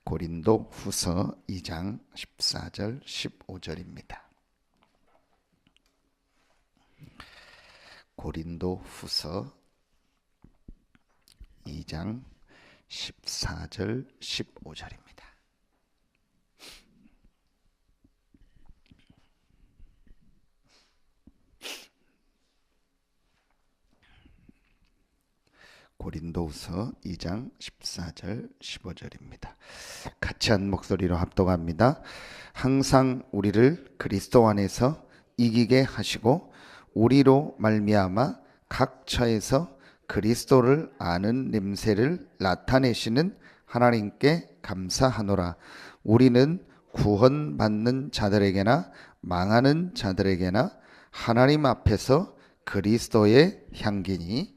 고린도 후서 2장 14절 15절입니다. 고린도 후서 2장 14절 15절입니다. 고린도후서 2장 14절 15절입니다. 같이 한 목소리로 합독합니다. 항상 우리를 그리스도 안에서 이기게 하시고 우리로 말미암아 각 처에서 그리스도를 아는 냄새를 나타내시는 하나님께 감사하노라. 우리는 구원받는 자들에게나 망하는 자들에게나 하나님 앞에서 그리스도의 향기니.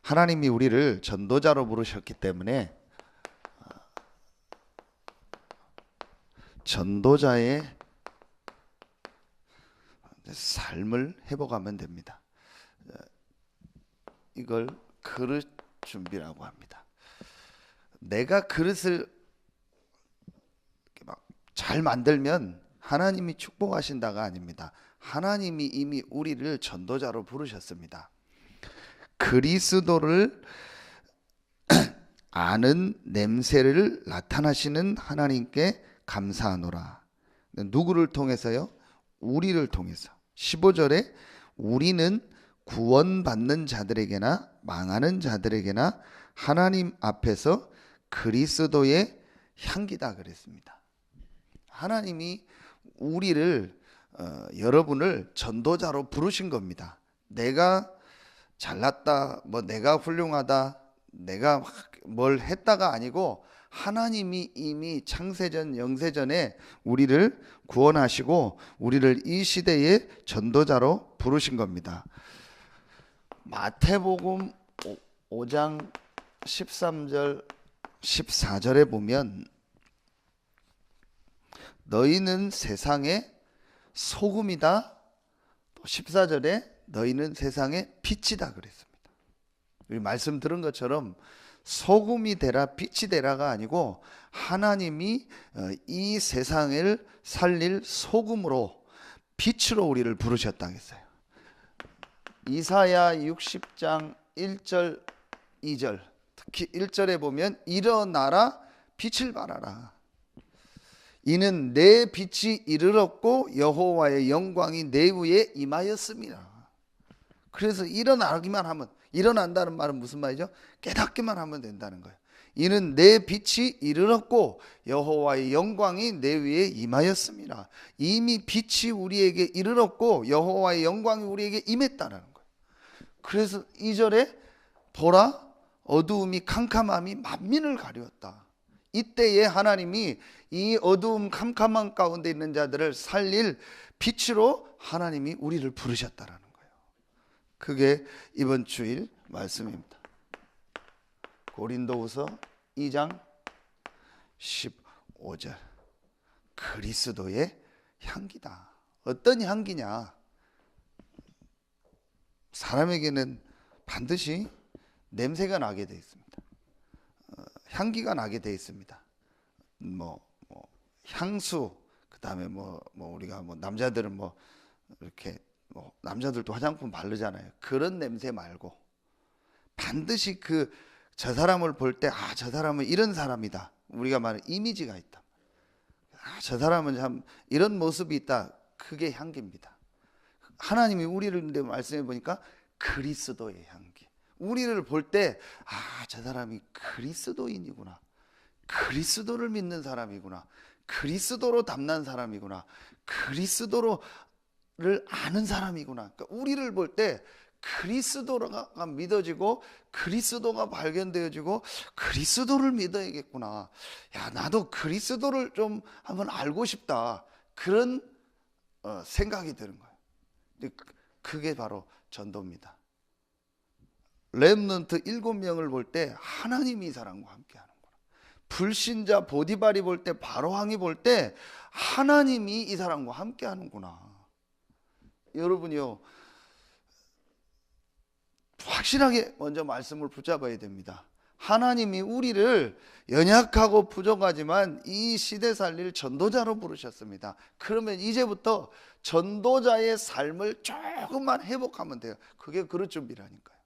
하나님이 우리를 전도자로 부르셨기 때문에 전도자의 삶을 회복하면 됩니다. 이걸 그릇 준비라고 합니다. 내가 그릇을 막 잘 만들면 하나님이 축복하신다가 아닙니다. 하나님이 이미 우리를 전도자로 부르셨습니다. 그리스도를 아는 냄새를 나타나시는 하나님께 감사하노라. 누구를 통해서요? 우리를 통해서. 15절에 우리는 구원받는 자들에게나 망하는 자들에게나 하나님 앞에서 그리스도의 향기다 그랬습니다. 하나님이 우리를 여러분을 전도자로 부르신 겁니다. 내가 잘났다, 내가 훌륭하다, 내가 뭘 했다가 아니고 하나님이 이미 창세전 영세전에 우리를 구원하시고 우리를 이 시대의 전도자로 부르신 겁니다. 마태복음 5장 13절 14절에 보면 너희는 세상의 소금이다. 또 14절에 너희는 세상의 빛이다 그랬습니다. 우리 말씀 들은 것처럼 소금이 되라 빛이 되라가 아니고 하나님이 이 세상을 살릴 소금으로 빛으로 우리를 부르셨다 했어요. 이사야 60장 1절 2절 특히 1절에 보면 일어나라 빛을 발하라. 이는 내 빛이 이르렀고 여호와의 영광이 내 위에 임하였습니다. 그래서 일어나기만 하면, 일어난다는 말은 무슨 말이죠? 깨닫기만 하면 된다는 거예요. 이는 내 빛이 이르렀고 여호와의 영광이 내 위에 임하였습니다. 이미 빛이 우리에게 이르렀고 여호와의 영광이 우리에게 임했다는 거예요. 그래서 2절에 보라 어두움이 캄캄함이 만민을 가리웠다. 이때에 하나님이 이 어두움 캄캄한 가운데 있는 자들을 살릴 빛으로 하나님이 우리를 부르셨다라는 거예요. 그게 이번 주일 말씀입니다. 고린도후서 2장 15절 그리스도의 향기다. 어떤 향기냐? 사람에게는 반드시 냄새가 나게 되어 있습니다. 향기가 나게 되어 있습니다. 향수, 그다음에 우리가 남자들은 이렇게 남자들도 화장품 바르잖아요. 그런 냄새 말고 반드시 저 사람을 볼 때 저 사람은 이런 사람이다. 우리가 말하는 이미지가 있다. 저 사람은 참 이런 모습이 있다. 그게 향기입니다. 하나님이 우리를 말씀해 보니까 그리스도의 향기. 우리를 볼 때 저 사람이 그리스도인이구나. 그리스도를 믿는 사람이구나. 그리스도로 담난 사람이구나. 그리스도를 아는 사람이구나. 그러니까 우리를 볼 때 그리스도가 믿어지고 그리스도가 발견되어지고 그리스도를 믿어야겠구나. 나도 그리스도를 좀 한번 알고 싶다. 그런 생각이 드는 거예요. 그게 바로 전도입니다. 렘넌트 7명을 볼 때 하나님이 이 사람과 함께 하는구나. 불신자 보디발이 볼 때, 바로왕이 볼 때 하나님이 이 사람과 함께 하는구나. 여러분이요, 확실하게 먼저 말씀을 붙잡아야 됩니다. 하나님이 우리를 연약하고 부족하지만 이 시대 살릴 전도자로 부르셨습니다. 그러면 이제부터 전도자의 삶을 조금만 회복하면 돼요. 그게 그릇 준비라니까요.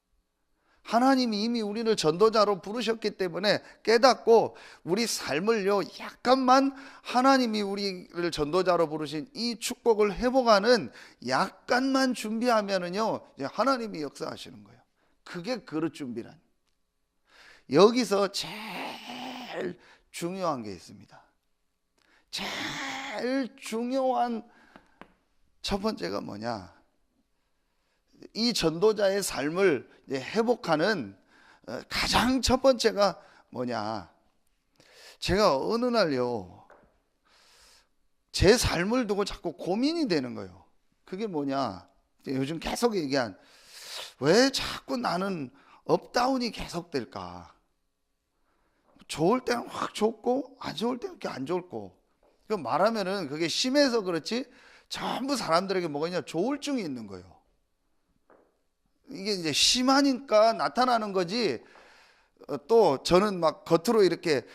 하나님이 이미 우리를 전도자로 부르셨기 때문에 깨닫고 우리 삶을요 약간만 하나님이 우리를 전도자로 부르신 이 축복을 회복하는 약간만 준비하면은요 이제 하나님이 역사하시는 거예요. 그게 그릇 준비란. 여기서 제일 중요한 게 있습니다. 제일 중요한 첫 번째가 뭐냐? 이 전도자의 삶을 회복하는 가장 첫 번째가 뭐냐? 제가 어느 날요 제 삶을 두고 자꾸 고민이 되는 거예요. 그게 뭐냐? 요즘 계속 얘기한 왜 자꾸 나는 업다운이 계속될까? 좋을 때는 확 좋고 안 좋을 때는 이렇게 안 좋고. 그 말하면은 그게 심해서 그렇지 전부 사람들에게 뭐가 있냐? 조울증이 있는 거예요. 이게 이제 심하니까 나타나는 거지. 또 저는 막 겉으로 이렇게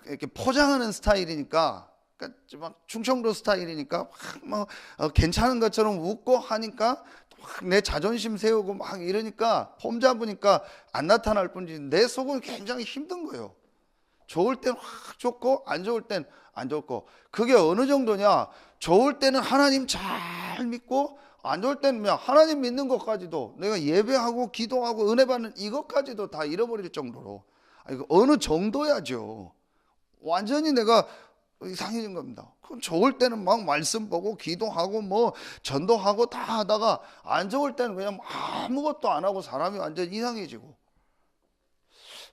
이렇게 포장하는 스타일이니까, 그러니까 막 충청도 스타일이니까 막 괜찮은 것처럼 웃고 하니까 내 자존심 세우고 막 이러니까 폼 잡으니까 안 나타날 뿐이지 내 속은 굉장히 힘든 거예요. 좋을 땐 확 좋고 안 좋을 땐 안 좋고. 그게 어느 정도냐? 좋을 때는 하나님 잘 믿고 안 좋을 때는 하나님 믿는 것까지도, 내가 예배하고 기도하고 은혜 받는 이것까지도 다 잃어버릴 정도로. 이거 어느 정도야죠. 완전히 내가 이상해진 겁니다. 그럼 좋을 때는 막 말씀 보고 기도하고 뭐 전도하고 다 하다가 안 좋을 때는 그냥 아무것도 안 하고 사람이 완전 이상해지고.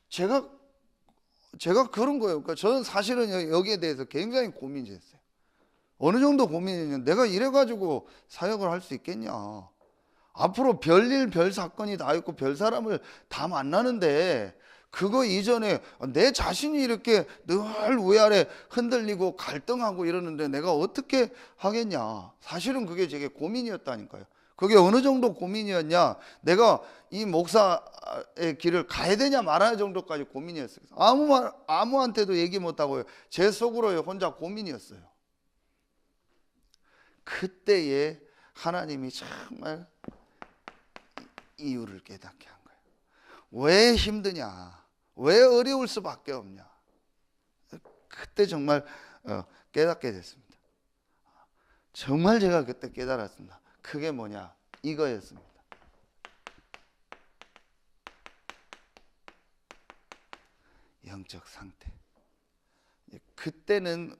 제가 그런 거예요. 그러니까 저는 사실은 여기에 대해서 굉장히 고민이 됐어요. 어느 정도 고민이냐면 내가 이래가지고 사역을 할 수 있겠냐. 앞으로 별일 별 사건이 다 있고 별 사람을 다 만나는데 그거 이전에 내 자신이 이렇게 늘 위아래 흔들리고 갈등하고 이러는데 내가 어떻게 하겠냐. 사실은 그게 제게 고민이었다니까요. 그게 어느 정도 고민이었냐. 내가 이 목사의 길을 가야 되냐 말아야 정도까지 고민이었어요. 아무한테도 얘기 못하고요. 제 속으로 혼자 고민이었어요. 그때에 하나님이 정말 이유를 깨닫게 한 거예요. 왜 힘드냐? 왜 어려울 수밖에 없냐? 그때 정말 깨닫게 됐습니다. 정말 제가 그때 깨달았습니다. 그게 뭐냐? 이거였습니다. 영적 상태. 그때는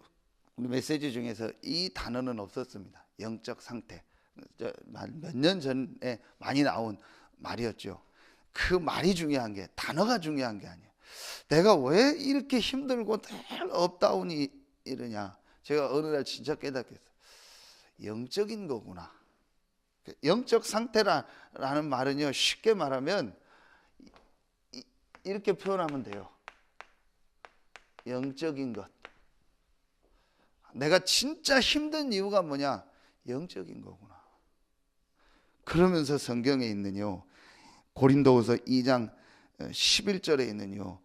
우리 메시지 중에서 이 단어는 없었습니다. 영적 상태. 몇 년 전에 많이 나온 말이었죠. 그 말이 중요한 게, 단어가 중요한 게 아니에요. 내가 왜 이렇게 힘들고 늘 업다운이 이러냐. 제가 어느 날 진짜 깨닫게 했어요. 영적인 거구나. 영적 상태라는 말은요, 쉽게 말하면 이렇게 표현하면 돼요. 영적인 것. 내가 진짜 힘든 이유가 뭐냐? 영적인 거구나. 그러면서 성경에 있는요, 고린도후서 2장 11절에 있는요,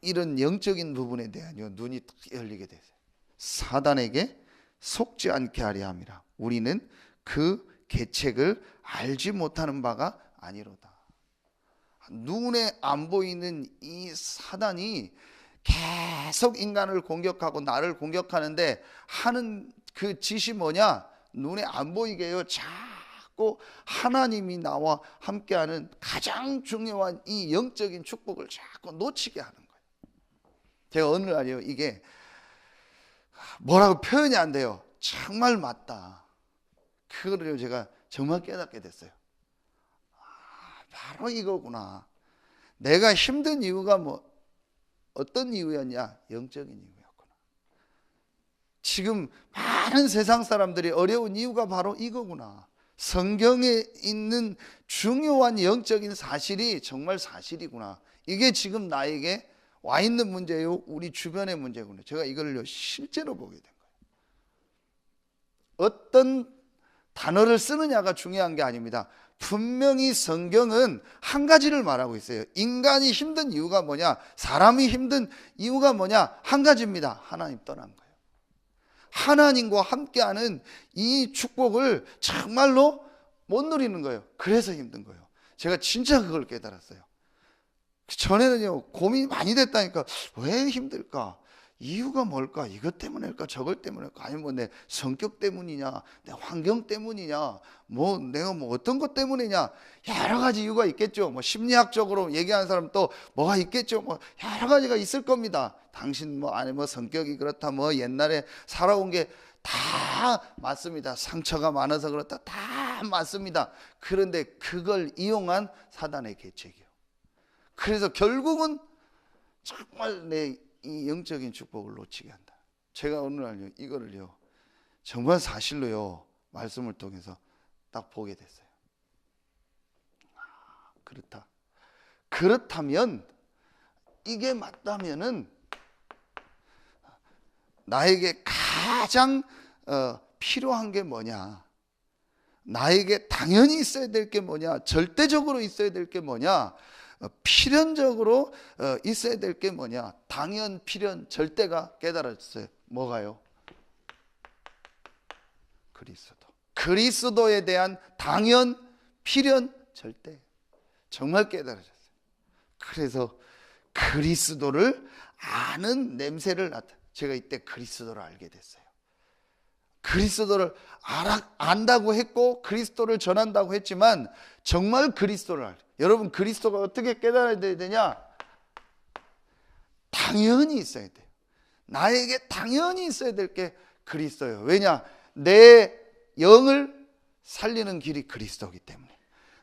이런 영적인 부분에 대한요 눈이 딱 열리게 되세요. 사단에게 속지 않게 하려 함이라. 우리는 그 계책을 알지 못하는 바가 아니로다. 눈에 안 보이는 이 사단이 계속 인간을 공격하고 나를 공격하는데 하는 그 짓이 뭐냐? 눈에 안 보이게 해요. 자꾸 하나님이 나와 함께하는 가장 중요한 이 영적인 축복을 자꾸 놓치게 하는 거예요. 제가 어느 날이요, 이게 뭐라고 표현이 안 돼요. 정말 맞다. 그거를 제가 정말 깨닫게 됐어요. 바로 이거구나. 내가 힘든 이유가 어떤 이유였냐? 영적인 이유였구나. 지금 많은 세상 사람들이 어려운 이유가 바로 이거구나. 성경에 있는 중요한 영적인 사실이 정말 사실이구나. 이게 지금 나에게 와 있는 문제요, 우리 주변의 문제구나. 제가 이걸 실제로 보게 된 거예요. 어떤 단어를 쓰느냐가 중요한 게 아닙니다. 분명히 성경은 한 가지를 말하고 있어요. 인간이 힘든 이유가 뭐냐, 사람이 힘든 이유가 뭐냐, 한 가지입니다. 하나님 떠난 거예요. 하나님과 함께하는 이 축복을 정말로 못 누리는 거예요. 그래서 힘든 거예요. 제가 진짜 그걸 깨달았어요. 전에는요, 고민이 많이 됐다니까. 왜 힘들까? 이유가 뭘까? 이것 때문일까? 저것 때문일까? 아니면 뭐 내 성격 때문이냐? 내 환경 때문이냐? 뭐 내가 뭐 어떤 것 때문이냐? 여러 가지 이유가 있겠죠. 뭐 심리학적으로 얘기하는 사람 또 뭐가 있겠죠. 뭐 여러 가지가 있을 겁니다. 당신 뭐 아니 뭐 성격이 그렇다, 뭐 옛날에 살아온 게 다 맞습니다. 상처가 많아서 그렇다, 다 맞습니다. 그런데 그걸 이용한 사단의 계책이요. 그래서 결국은 정말 내 이 영적인 축복을 놓치게 한다. 제가 어느 날요, 이거를요, 정말 사실로요, 말씀을 통해서 딱 보게 됐어요. 그렇다. 그렇다면, 이게 맞다면은 나에게 가장 필요한 게 뭐냐, 나에게 당연히 있어야 될 게 뭐냐, 절대적으로 있어야 될 게 뭐냐, 필연적으로 있어야 될 게 뭐냐, 당연, 필연, 절대가 깨달아졌어요. 뭐가요? 그리스도. 그리스도에 대한 당연, 필연, 절대. 정말 깨달아졌어요. 그래서 그리스도를 아는 냄새를 맡아. 제가 이때 그리스도를 알게 됐어요. 그리스도를 안다고 했고 그리스도를 전한다고 했지만 정말 그리스도를 알아요. 여러분, 그리스도가 어떻게 깨달아야 되냐? 당연히 있어야 돼요. 나에게 당연히 있어야 될 게 그리스도예요. 왜냐? 내 영을 살리는 길이 그리스도이기 때문에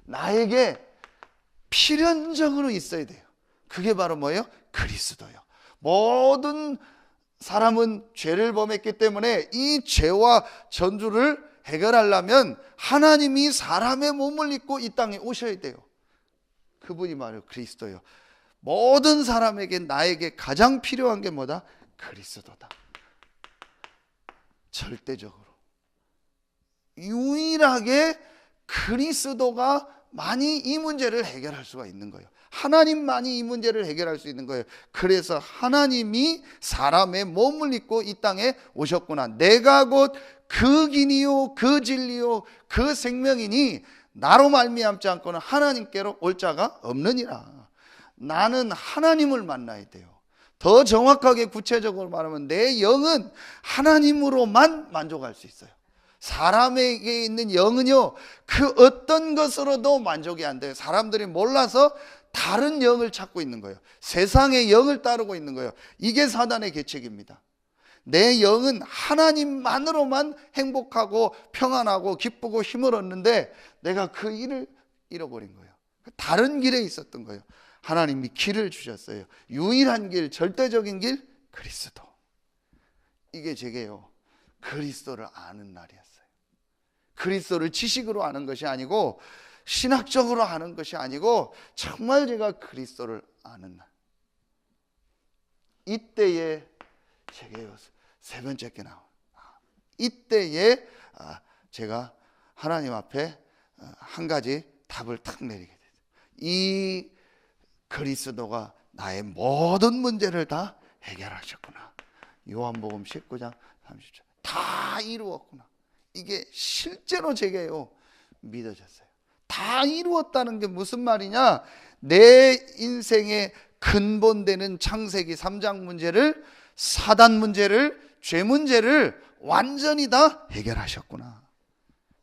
나에게 필연적으로 있어야 돼요. 그게 바로 뭐예요? 그리스도예요. 모든 사람은 죄를 범했기 때문에 이 죄와 저주를 해결하려면 하나님이 사람의 몸을 입고 이 땅에 오셔야 돼요. 그분이 바로 그리스도예요. 모든 사람에게, 나에게 가장 필요한 게 뭐다? 그리스도다. 절대적으로 유일하게 그리스도가 만이 이 문제를 해결할 수가 있는 거예요. 하나님만이 이 문제를 해결할 수 있는 거예요. 그래서 하나님이 사람의 몸을 입고 이 땅에 오셨구나. 내가 곧 그 길이요 그 진리요 그 생명이니 나로 말미암지 않고는 하나님께로 올 자가 없느니라. 나는 하나님을 만나야 돼요. 더 정확하게 구체적으로 말하면 내 영은 하나님으로만 만족할 수 있어요. 사람에게 있는 영은요, 그 어떤 것으로도 만족이 안 돼요. 사람들이 몰라서 다른 영을 찾고 있는 거예요. 세상의 영을 따르고 있는 거예요. 이게 사단의 계책입니다. 내 영은 하나님만으로만 행복하고 평안하고 기쁘고 힘을 얻는데 내가 그 일을 잃어버린 거예요. 다른 길에 있었던 거예요. 하나님이 길을 주셨어요. 유일한 길, 절대적인 길, 그리스도. 이게 제게요, 그리스도를 아는 날이었어요. 그리스도를 지식으로 아는 것이 아니고 신학적으로 아는 것이 아니고 정말 제가 그리스도를 아는 날. 이때에 제게요, 세 번째 게 나와요. 이때에 제가 하나님 앞에 한 가지 답을 탁 내리게 됐어요. 이 그리스도가 나의 모든 문제를 다 해결하셨구나. 요한복음 19장 30절 다 이루었구나. 이게 실제로 제게요 믿어졌어요. 다 이루었다는 게 무슨 말이냐? 내 인생의 근본되는 창세기 3장 문제를, 사단 문제를, 죄 문제를 완전히 다 해결하셨구나.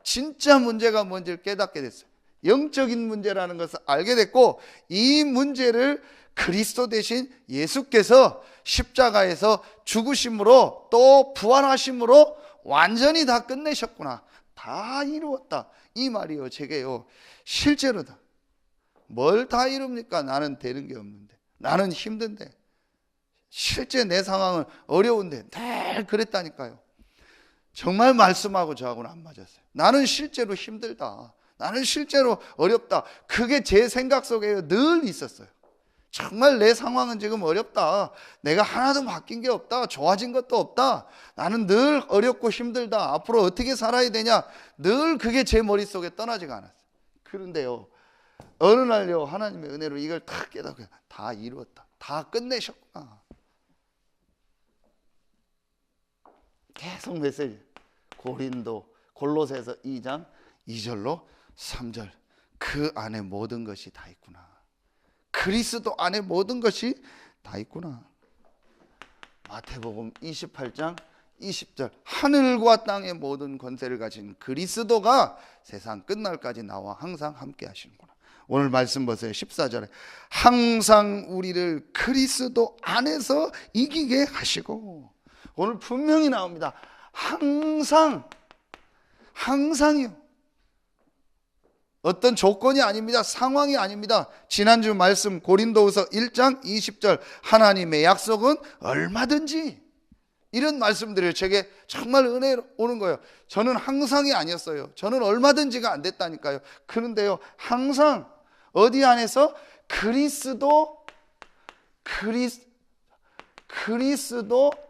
진짜 문제가 뭔지를 깨닫게 됐어요. 영적인 문제라는 것을 알게 됐고, 이 문제를 그리스도 대신 예수께서 십자가에서 죽으심으로 또 부활하심으로 완전히 다 끝내셨구나. 다 이루었다. 이 말이요, 제게요, 실제로다. 뭘 다 이룹니까? 나는 되는 게 없는데, 나는 힘든데, 실제 내 상황은 어려운데 늘 그랬다니까요. 정말 말씀하고 저하고는 안 맞았어요. 나는 실제로 힘들다, 나는 실제로 어렵다. 그게 제 생각 속에 늘 있었어요. 정말 내 상황은 지금 어렵다, 내가 하나도 바뀐 게 없다, 좋아진 것도 없다, 나는 늘 어렵고 힘들다, 앞으로 어떻게 살아야 되냐, 늘 그게 제 머릿속에 떠나지가 않았어요. 그런데요, 어느 날요 하나님의 은혜로 이걸 다 깨닫고 다 이루었다, 다 끝내셨구나. 계속 메시지. 골로새서 2장 2절로 3절. 그 안에 모든 것이 다 있구나. 그리스도 안에 모든 것이 다 있구나. 마태복음 28장 20절. 하늘과 땅의 모든 권세를 가진 그리스도가 세상 끝날까지 나와 항상 함께 하시는구나. 오늘 말씀 보세요. 14절에 항상 우리를 그리스도 안에서 이기게 하시고. 오늘 분명히 나옵니다. 항상이요. 어떤 조건이 아닙니다. 상황이 아닙니다. 지난주 말씀 고린도후서 1장 20절. 하나님의 약속은 얼마든지. 이런 말씀들을 제게 정말 은혜로 오는 거예요. 저는 항상이 아니었어요. 저는 얼마든지가 안 됐다니까요. 그런데요, 항상 어디 안에서? 그리스도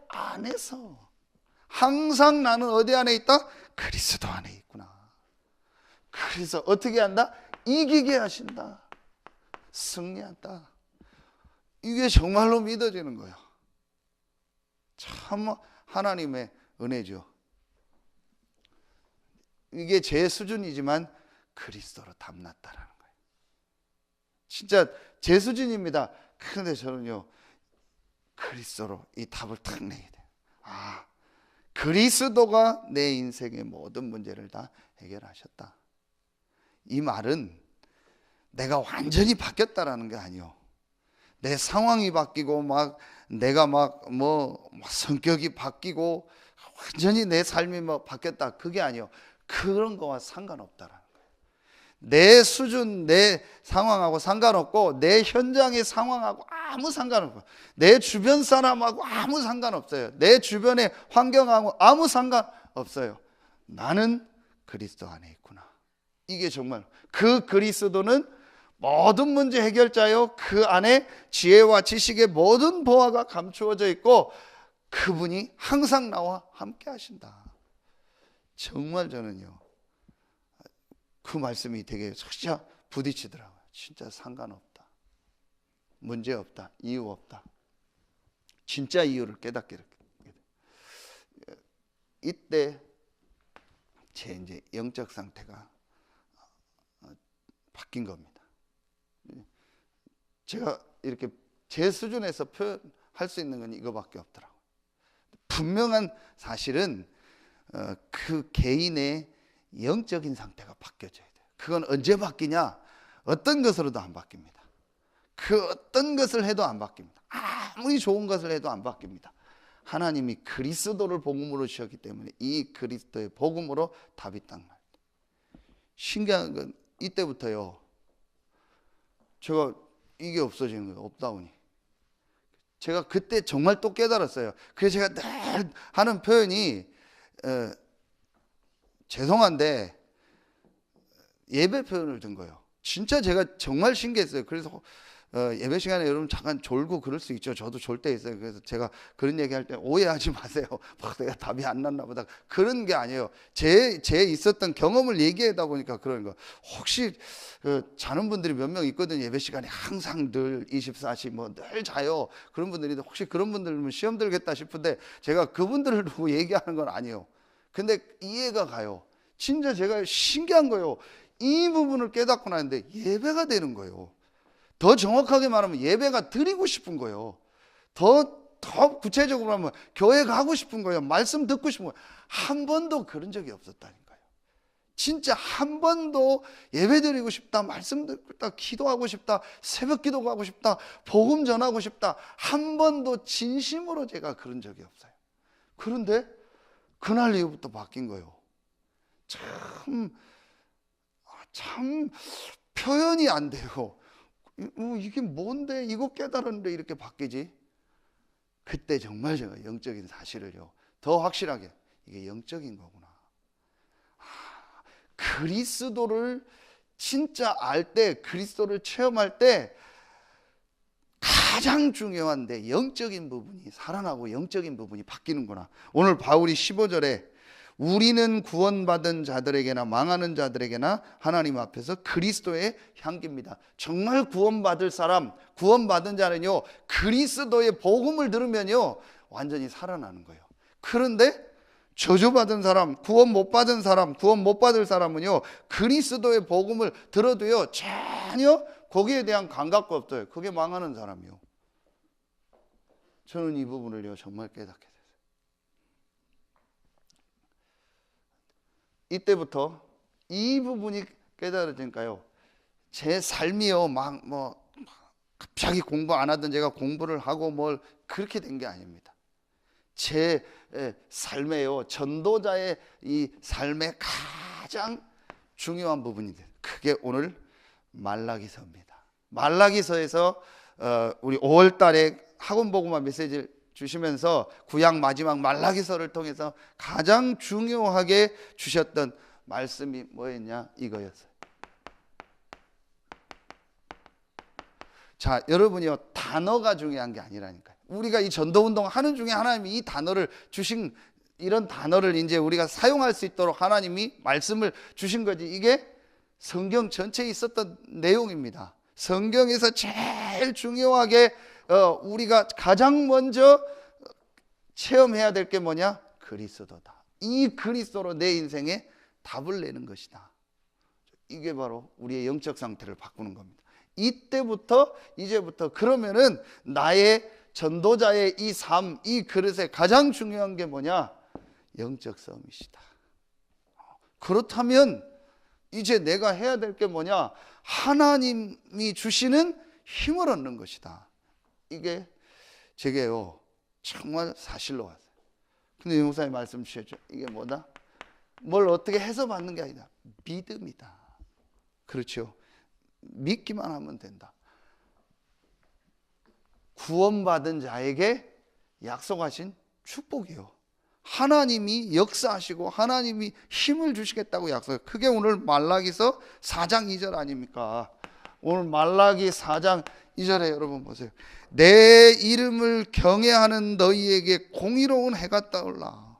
안에서. 항상 나는 어디 안에 있다? 그리스도 안에 있구나. 그래서 어떻게 한다? 이기게 하신다. 승리한다. 이게 정말로 믿어지는 거예요. 참 하나님의 은혜죠. 이게 제 수준이지만 그리스도로 담났다라는 거예요. 진짜 제 수준입니다. 그런데 저는요, 그리스도로 이 답을 탁 내게 돼요. 아, 그리스도가 내 인생의 모든 문제를 다 해결하셨다. 이 말은 내가 완전히 바뀌었다라는 게 아니에요. 내 상황이 바뀌고 내가 성격이 바뀌고 완전히 내 삶이 바뀌었다, 그게 아니에요. 그런 거와 상관없다라는 거예요. 내 수준, 내 상황하고 상관없고, 내 현장의 상황하고 아무 상관없고, 내 주변 사람하고 아무 상관없어요. 내 주변의 환경하고 아무 상관없어요. 나는 그리스도 안에 있구나. 이게 정말 그 그리스도는 모든 문제 해결자요. 그 안에 지혜와 지식의 모든 보화가 감추어져 있고, 그분이 항상 나와 함께 하신다. 정말 저는요, 그 말씀이 되게 진짜 부딪히더라고요. 진짜 상관없다, 문제 없다, 이유 없다. 진짜 이유를 깨닫게 돼요. 이때 제 이제 영적 상태가 바뀐 겁니다. 제가 이렇게 제 수준에서 표현할 수 있는 건 이거밖에 없더라고요. 분명한 사실은 그 개인의 영적인 상태가 바뀌어져야 돼요. 그건 언제 바뀌냐? 어떤 것으로도 안 바뀝니다. 그 어떤 것을 해도 안 바뀝니다. 아무리 좋은 것을 해도 안 바뀝니다. 하나님이 그리스도를 복음으로 주셨기 때문에 이 그리스도의 복음으로 답이 딱 나요. 신기한 건 이때부터요, 제가 이게 없어지는 거예요. 업다운이. 제가 그때 정말 또 깨달았어요. 그래서 제가 늘 하는 표현이 죄송한데 예배 표현을 든 거예요. 진짜 제가 정말 신기했어요. 그래서 예배 시간에 여러분 잠깐 졸고 그럴 수 있죠. 저도 졸 때 있어요. 그래서 제가 그런 얘기할 때 오해하지 마세요. 막 내가 답이 안 났나 보다, 그런 게 아니에요. 제 있었던 경험을 얘기하다 보니까 그런 거. 혹시 자는 분들이 몇 명 있거든요. 예배 시간에 항상 늘 24시 늘 자요. 그런 분들이 혹시 그런 분들은 시험 들겠다 싶은데, 제가 그분들을 두고 얘기하는 건 아니에요. 근데 이해가 가요. 진짜 제가 신기한 거예요. 이 부분을 깨닫고 나는데 예배가 되는 거예요. 더 정확하게 말하면 예배가 드리고 싶은 거예요. 더 구체적으로 하면 교회 가고 싶은 거예요. 말씀 듣고 싶은 거예요. 한 번도 그런 적이 없었다니까요. 진짜 한 번도 예배 드리고 싶다, 말씀 듣고 싶다, 기도하고 싶다, 새벽 기도 하고 싶다, 복음 전하고 싶다, 한 번도 진심으로 제가 그런 적이 없어요. 그런데 그날 이후부터 바뀐 거예요. 참 표현이 안 돼요. 이게 뭔데 이거 깨달았는데 이렇게 바뀌지? 그때 정말 제가 영적인 사실을요, 더 확실하게 이게 영적인 거구나. 그리스도를 진짜 알 때, 그리스도를 체험할 때 가장 중요한 내 영적인 부분이 살아나고 영적인 부분이 바뀌는구나. 오늘 바울이 15절에 우리는 구원받은 자들에게나 망하는 자들에게나 하나님 앞에서 그리스도의 향기입니다. 정말 구원받을 사람, 구원받은 자는요, 그리스도의 복음을 들으면요 완전히 살아나는 거예요. 그런데 저주받은 사람, 구원 못 받은 사람, 구원 못 받을 사람은요 그리스도의 복음을 들어도요 전혀 거기에 대한 감각도 없어요. 그게 망하는 사람이요. 저는 이 부분을요 정말 깨닫게 됐어요. 이때부터 이 부분이 깨달아지니까요, 제 삶이요 막 갑자기 공부 안 하던 제가 공부를 하고 뭘 그렇게 된 게 아닙니다. 제 삶에요, 전도자의 이 삶의 가장 중요한 부분이 돼요. 그게 오늘 말라기서입니다. 말라기서에서 우리 5월 달에 학원복음화 메시지를 주시면서 구약 마지막 말라기서를 통해서 가장 중요하게 주셨던 말씀이 뭐였냐, 이거였어요. 자, 여러분이요, 단어가 중요한 게 아니라니까요. 우리가 이 전도운동 하는 중에 하나님이 이 단어를 주신, 이런 단어를 이제 우리가 사용할 수 있도록 하나님이 말씀을 주신 거지, 이게 성경 전체에 있었던 내용입니다. 성경에서 제일 중요하게 우리가 가장 먼저 체험해야 될 게 뭐냐? 그리스도다. 이 그리스도로 내 인생에 답을 내는 것이다. 이게 바로 우리의 영적 상태를 바꾸는 겁니다. 이때부터, 이제부터 그러면은 나의 전도자의 이 삶, 이 그릇에 가장 중요한 게 뭐냐? 영적 싸움이시다. 그렇다면 이제 내가 해야 될 게 뭐냐? 하나님이 주시는 힘을 얻는 것이다. 이게 제게요 정말 사실로 왔어요. 근데 목사님 말씀 주셨죠. 이게 뭐다? 뭘 어떻게 해서 받는 게 아니다. 믿음이다. 그렇죠. 믿기만 하면 된다. 구원받은 자에게 약속하신 축복이요. 하나님이 역사하시고 하나님이 힘을 주시겠다고 약속해요. 그게 오늘 말라기서 4장 2절 아닙니까? 오늘 말라기 4장 2절에 여러분 보세요. 내 이름을 경외하는 너희에게 공의로운 해가 떠올라.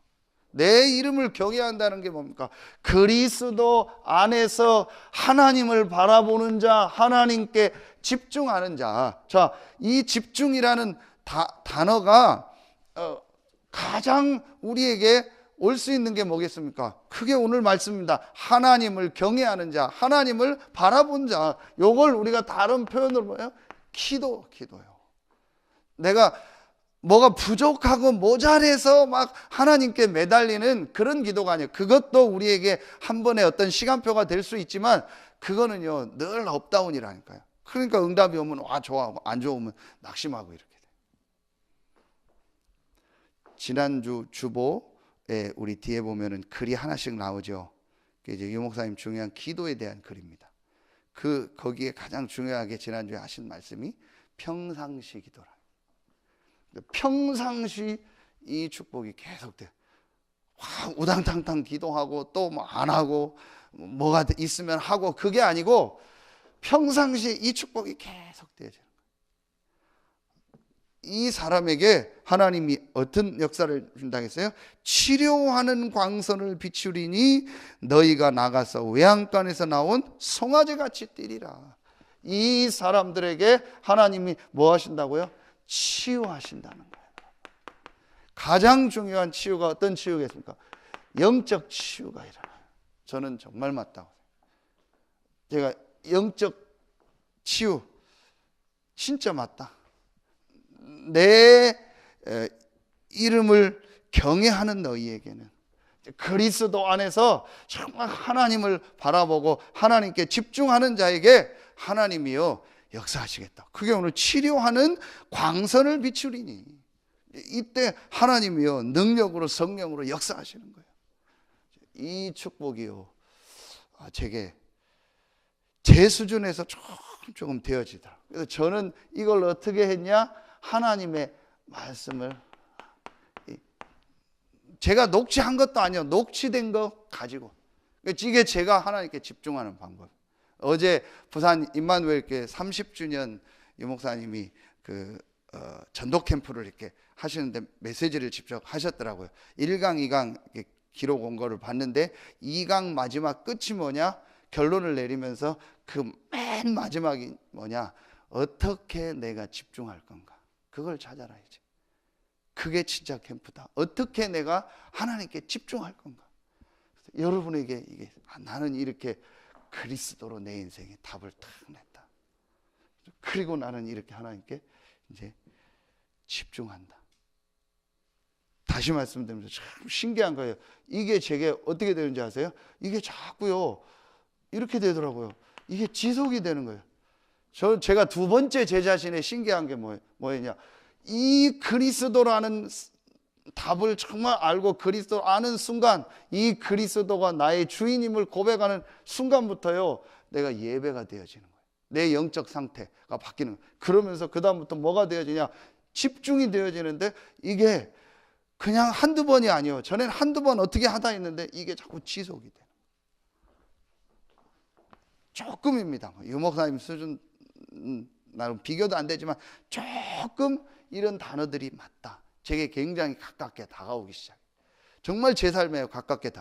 내 이름을 경외한다는 게 뭡니까? 그리스도 안에서 하나님을 바라보는 자, 하나님께 집중하는 자. 자, 이 집중이라는 단어가 가장 우리에게 올 수 있는 게 뭐겠습니까? 그게 오늘 말씀입니다. 하나님을 경외하는 자, 하나님을 바라본 자. 요걸 우리가 다른 표현으로 뭐예요? 기도요. 내가 뭐가 부족하고 모자라서 막 하나님께 매달리는 그런 기도가 아니에요. 그것도 우리에게 한 번의 어떤 시간표가 될 수 있지만 그거는요 늘 업다운이라니까요. 그러니까 응답이 오면 와 좋아하고 안 좋으면 낙심하고 이렇게 돼요. 지난주 주보에 우리 뒤에 보면은 글이 하나씩 나오죠. 그게 이제 유 목사님 중요한 기도에 대한 글입니다. 거기에 가장 중요하게 지난주에 하신 말씀이 평상시 기도라. 평상시 이 축복이 계속돼요. 우당탕탕 기도하고 또 뭐 안 하고 뭐가 있으면 하고 그게 아니고 평상시 이 축복이 계속돼요. 이 사람에게 하나님이 어떤 역사를 준다겠어요? 치료하는 광선을 비추리니 너희가 나가서 외양간에서 나온 송아지같이 뛰리라. 이 사람들에게 하나님이 뭐 하신다고요? 치유하신다는 거예요. 가장 중요한 치유가 어떤 치유겠습니까? 영적 치유가 일어나요. 저는 정말 맞다고 생각해요. 제가 영적 치유 진짜 맞다. 내 이름을 경외하는 너희에게는 그리스도 안에서 정말 하나님을 바라보고 하나님께 집중하는 자에게 하나님이요 역사하시겠다. 그게 오늘 치료하는 광선을 비추리니 이때 하나님이요 능력으로 성령으로 역사하시는 거예요. 이 축복이요 제게 제 수준에서 조금 되어지더라고요. 그래서 저는 이걸 어떻게 했냐? 하나님의 말씀을 제가 녹취한 것도 아니에요. 녹취된 거 가지고 이게 제가 하나님께 집중하는 방법. 어제 부산 임마누엘교회 30주년 유 목사님이 전도 캠프를 이렇게 하시는데 메시지를 직접 하셨더라고요. 1강, 2강 기록 원고를 봤는데 2강 마지막 끝이 뭐냐? 결론을 내리면서 그 맨 마지막이 뭐냐? 어떻게 내가 집중할 건가? 그걸 찾아라 이제. 그게 진짜 캠프다. 어떻게 내가 하나님께 집중할 건가? 여러분에게 이게 나는 이렇게 그리스도로 내 인생의 답을 탁 냈다. 그리고 나는 이렇게 하나님께 이제 집중한다. 다시 말씀드리면서 참 신기한 거예요. 이게 제게 어떻게 되는지 아세요? 이게 자꾸요 이렇게 되더라고요. 이게 지속이 되는 거예요. 제가 두 번째 제 자신의 신기한 게 뭐였냐? 이 그리스도라는 답을 정말 알고 그리스도를 아는 순간, 이 그리스도가 나의 주인임을 고백하는 순간부터요 내가 예배가 되어지는 거예요. 내 영적 상태가 바뀌는 거예요. 그러면서 그 다음부터 뭐가 되어지냐? 집중이 되어지는데 이게 그냥 한두 번이 아니에요. 전에는 한두 번 어떻게 하다 했는데 이게 자꾸 지속이 돼요. 조금입니다. 유 목사님 수준 나름 비교도 안 되지만 조금 이런 단어들이 맞다. 제게 굉장히 가깝게 다가오기 시작해요. 정말 제 삶에 가깝게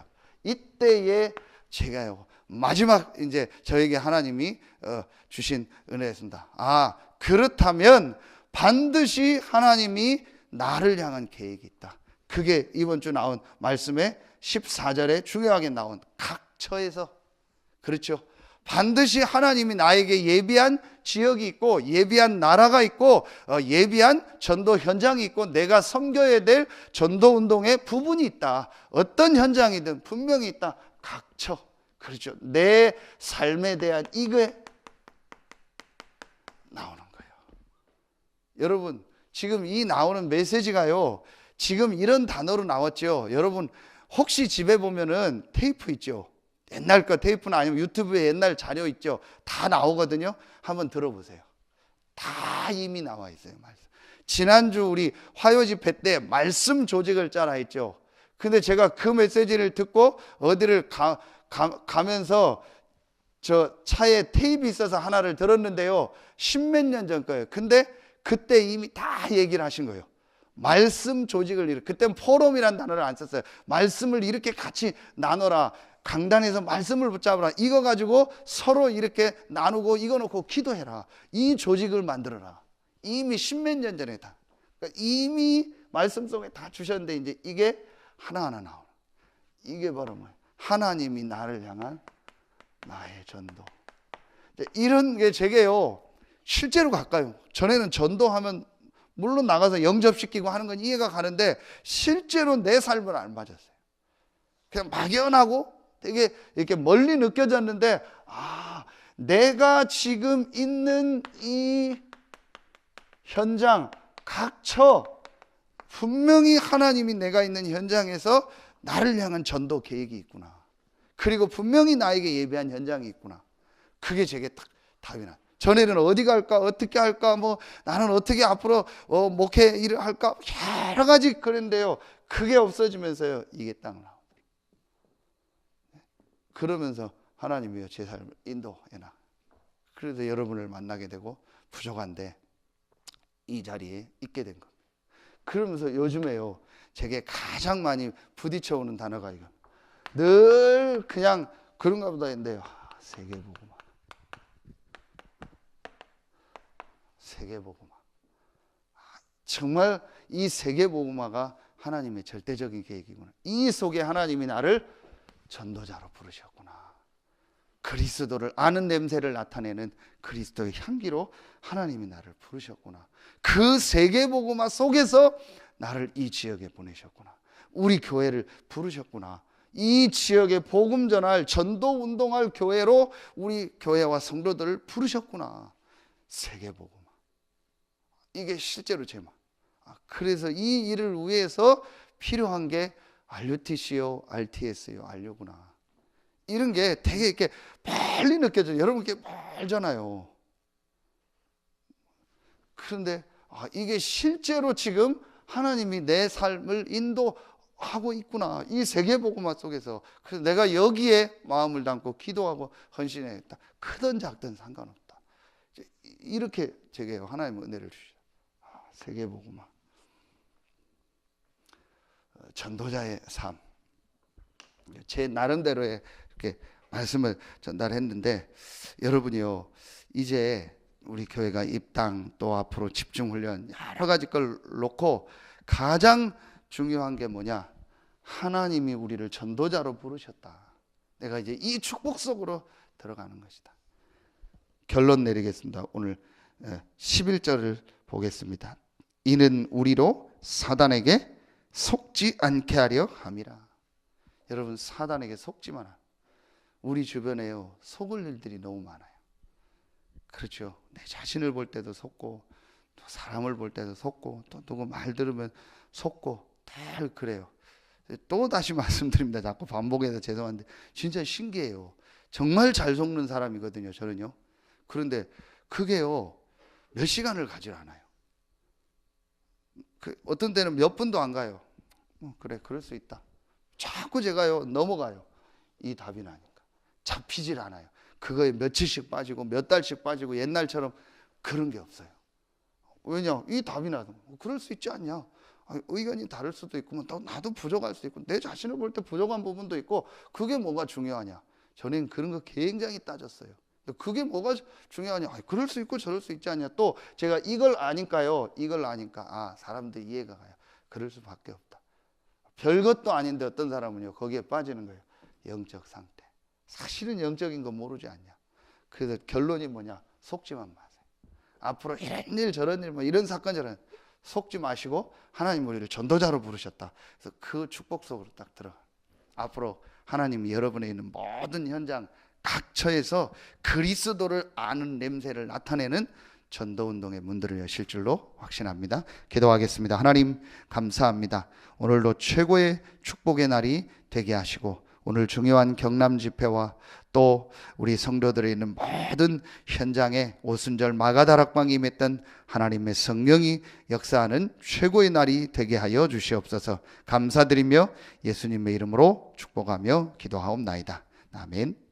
이때에 제가요 마지막 이제 저에게 하나님이 주신 은혜였습니다. 아, 그렇다면 반드시 하나님이 나를 향한 계획이 있다. 그게 이번 주 나온 말씀의 14절에 중요하게 나온 각처에서, 그렇죠, 반드시 하나님이 나에게 예비한 지역이 있고 예비한 나라가 있고 예비한 전도 현장이 있고 내가 섬겨야 될 전도 운동의 부분이 있다. 어떤 현장이든 분명히 있다. 각처, 그렇죠, 내 삶에 대한 이게 나오는 거예요. 여러분 지금 이 나오는 메시지가요 지금 이런 단어로 나왔죠. 여러분 혹시 집에 보면은 테이프 있죠. 옛날 거 테이프는 아니면 유튜브에 옛날 자료 있죠. 다 나오거든요. 한번 들어보세요. 다 이미 나와 있어요. 말씀. 지난주 우리 화요 집회 때 말씀 조직을 짜라 했죠. 근데 제가 그 메시지를 듣고 어디를 가면서 저 차에 테이프 있어서 하나를 들었는데요. 십몇 년 전 거예요. 근데 그때 이미 다 얘기를 하신 거예요. 말씀 조직을 그때는 포럼이라는 단어를 안 썼어요. 말씀을 이렇게 같이 나눠라. 강단에서 말씀을 붙잡으라. 이거 가지고 서로 이렇게 나누고 이거 놓고 기도해라. 이 조직을 만들어라. 이미 십몇 년 전에 다. 그러니까 이미 말씀 속에 다 주셨는데 이제 이게 하나하나 나오는. 이게 바로 뭐예요? 하나님이 나를 향한 나의 전도. 이런 게 제게요 실제로 가까요. 전에는 전도하면 물론 나가서 영접시키고 하는 건 이해가 가는데 실제로 내 삶은 안 맞았어요. 그냥 막연하고 되게 이렇게 멀리 느껴졌는데, 아, 내가 지금 있는 이 현장 각처 분명히 하나님이 내가 있는 현장에서 나를 향한 전도 계획이 있구나. 그리고 분명히 나에게 예배한 현장이 있구나. 그게 제게 딱 답이 나. 전에는 어디 갈까, 어떻게 할까, 뭐 나는 어떻게 앞으로 목회 일을 할까, 여러 가지 그랬는데요. 그게 없어지면서요 이게 딱 나오더라고요. 그러면서 하나님이여 제 삶을 인도해라. 그래서 여러분을 만나게 되고 부족한데 이 자리에 있게 된 겁니다. 그러면서 요즘에요 제게 가장 많이 부딪혀오는 단어가 이거. 늘 그냥 그런가 보다 했는데요. 세계복음화. 세계복음화. 정말 이 세계복음화가 하나님의 절대적인 계획이구나. 이 속에 하나님이 나를 전도자로 부르셨구나. 그리스도를 아는 냄새를 나타내는 그리스도의 향기로 하나님이 나를 부르셨구나. 그 세계복음화 속에서 나를 이 지역에 보내셨구나. 우리 교회를 부르셨구나. 이 지역에 복음 전할 전도 운동할 교회로 우리 교회와 성도들을 부르셨구나. 세계복음화. 이게 실제로 제 말. 그래서 이 일을 위해서 필요한 게 RUTC요, RTS요, 알려구나. 이런 게 되게 이렇게 빨리 느껴져요. 여러분 이렇게 멀잖아요. 그런데 이게 실제로 지금 하나님이 내 삶을 인도하고 있구나. 이 세계복음화 속에서. 그래서 내가 여기에 마음을 담고 기도하고 헌신해야겠다. 크든 작든 상관없다. 이렇게 제게 하나님의 은혜를 주시죠. 세계복음화. 전도자의 삶. 제 나름대로의 이렇게 말씀을 전달했는데, 여러분이요, 이제 우리 교회가 입당 또 앞으로 집중훈련 여러 가지 걸 놓고 가장 중요한 게 뭐냐? 하나님이 우리를 전도자로 부르셨다. 내가 이제 이 축복 속으로 들어가는 것이다. 결론 내리겠습니다. 오늘 11절을 보겠습니다. 이는 우리로 사단에게 속지 않게 하려 함이라. 여러분, 사단에게 속지 마라. 우리 주변에요, 속을 일들이 너무 많아요. 그렇죠. 내 자신을 볼 때도 속고, 또 사람을 볼 때도 속고, 또 누구 말 들으면 속고, 늘 그래요. 또 다시 말씀드립니다. 자꾸 반복해서 죄송한데 진짜 신기해요. 정말 잘 속는 사람이거든요, 저는요. 그런데 그게요, 몇 시간을 가지 않아요. 어떤 때는 몇 분도 안 가요. 그래, 그럴 수 있다. 자꾸 제가요 넘어가요. 이 답이 나니까 잡히질 않아요. 그거에 며칠씩 빠지고 몇 달씩 빠지고 옛날처럼 그런 게 없어요. 왜냐? 이 답이 나도 그럴 수 있지 않냐? 의견이 다를 수도 있고, 나도 부족할 수 있고, 내 자신을 볼 때 부족한 부분도 있고, 그게 뭐가 중요하냐? 저는 그런 거 굉장히 따졌어요. 그게 뭐가 중요하냐? 그럴 수 있고 저럴 수 있지 않냐? 또 제가 이걸 아니까요. 이걸 아니까 사람들 이해가 가요. 그럴 수밖에 없다. 별것도 아닌데 어떤 사람은요 거기에 빠지는 거예요. 영적 상태. 사실은 영적인 거 모르지 않냐? 그래서 결론이 뭐냐? 속지만 마세요. 앞으로 이런 일 저런 일 이런 사건 저런 속지 마시고 하나님 우리를 전도자로 부르셨다. 그래서 그 축복 속으로 딱 들어가. 앞으로 하나님이 여러분에 있는 모든 현장 각처에서 그리스도를 아는 냄새를 나타내는 전도운동의 문들을 여실 줄로 확신합니다. 기도하겠습니다. 하나님 감사합니다. 오늘도 최고의 축복의 날이 되게 하시고, 오늘 중요한 경남 집회와 또 우리 성도들이 있는 모든 현장에 오순절 마가다락방에 임했던 하나님의 성령이 역사하는 최고의 날이 되게 하여 주시옵소서. 감사드리며 예수님의 이름으로 축복하며 기도하옵나이다. 아멘.